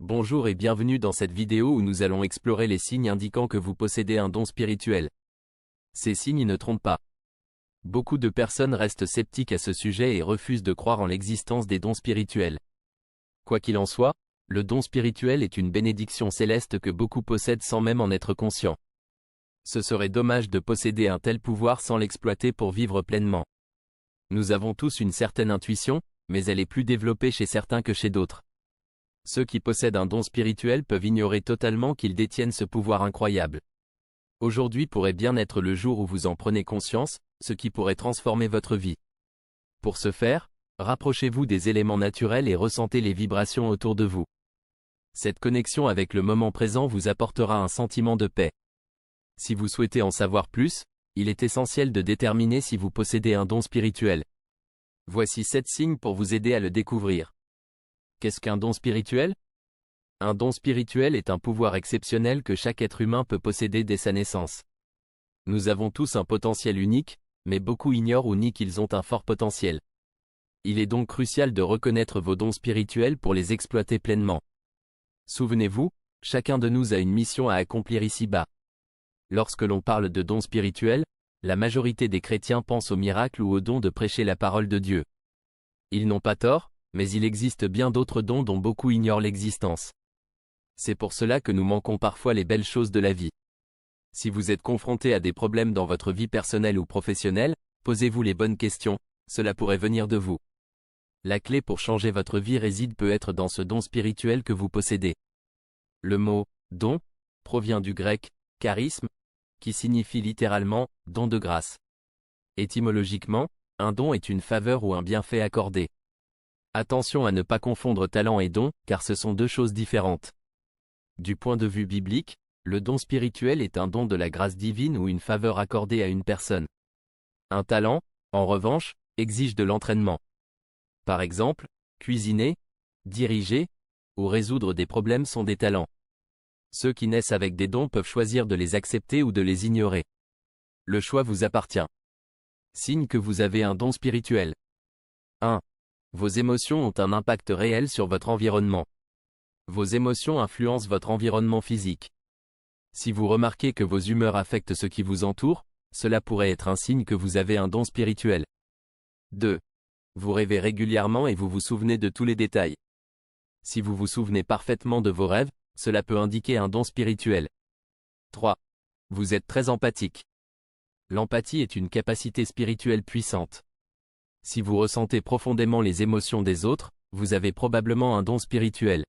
Bonjour et bienvenue dans cette vidéo où nous allons explorer les signes indiquant que vous possédez un don spirituel. Ces signes ne trompent pas. Beaucoup de personnes restent sceptiques à ce sujet et refusent de croire en l'existence des dons spirituels. Quoi qu'il en soit, le don spirituel est une bénédiction céleste que beaucoup possèdent sans même en être conscients. Ce serait dommage de posséder un tel pouvoir sans l'exploiter pour vivre pleinement. Nous avons tous une certaine intuition, mais elle est plus développée chez certains que chez d'autres. Ceux qui possèdent un don spirituel peuvent ignorer totalement qu'ils détiennent ce pouvoir incroyable. Aujourd'hui pourrait bien être le jour où vous en prenez conscience, ce qui pourrait transformer votre vie. Pour ce faire, rapprochez-vous des éléments naturels et ressentez les vibrations autour de vous. Cette connexion avec le moment présent vous apportera un sentiment de paix. Si vous souhaitez en savoir plus, il est essentiel de déterminer si vous possédez un don spirituel. Voici 7 signes pour vous aider à le découvrir. Qu'est-ce qu'un don spirituel? Un don spirituel est un pouvoir exceptionnel que chaque être humain peut posséder dès sa naissance. Nous avons tous un potentiel unique, mais beaucoup ignorent ou nient qu'ils ont un fort potentiel. Il est donc crucial de reconnaître vos dons spirituels pour les exploiter pleinement. Souvenez-vous, chacun de nous a une mission à accomplir ici-bas. Lorsque l'on parle de dons spirituels, la majorité des chrétiens pensent au miracle ou au don de prêcher la parole de Dieu. Ils n'ont pas tort, mais il existe bien d'autres dons dont beaucoup ignorent l'existence. C'est pour cela que nous manquons parfois les belles choses de la vie. Si vous êtes confronté à des problèmes dans votre vie personnelle ou professionnelle, posez-vous les bonnes questions, cela pourrait venir de vous. La clé pour changer votre vie réside peut-être dans ce don spirituel que vous possédez. Le mot « don » provient du grec « charisme », qui signifie littéralement « don de grâce ». Étymologiquement, un don est une faveur ou un bienfait accordé. Attention à ne pas confondre talent et don, car ce sont deux choses différentes. Du point de vue biblique, le don spirituel est un don de la grâce divine ou une faveur accordée à une personne. Un talent, en revanche, exige de l'entraînement. Par exemple, cuisiner, diriger, ou résoudre des problèmes sont des talents. Ceux qui naissent avec des dons peuvent choisir de les accepter ou de les ignorer. Le choix vous appartient. Signe que vous avez un don spirituel. 1. Vos émotions ont un impact réel sur votre environnement. Vos émotions influencent votre environnement physique. Si vous remarquez que vos humeurs affectent ce qui vous entoure, cela pourrait être un signe que vous avez un don spirituel. 2. Vous rêvez régulièrement et vous vous souvenez de tous les détails. Si vous vous souvenez parfaitement de vos rêves, cela peut indiquer un don spirituel. 3. Vous êtes très empathique. L'empathie est une capacité spirituelle puissante. Si vous ressentez profondément les émotions des autres, vous avez probablement un don spirituel.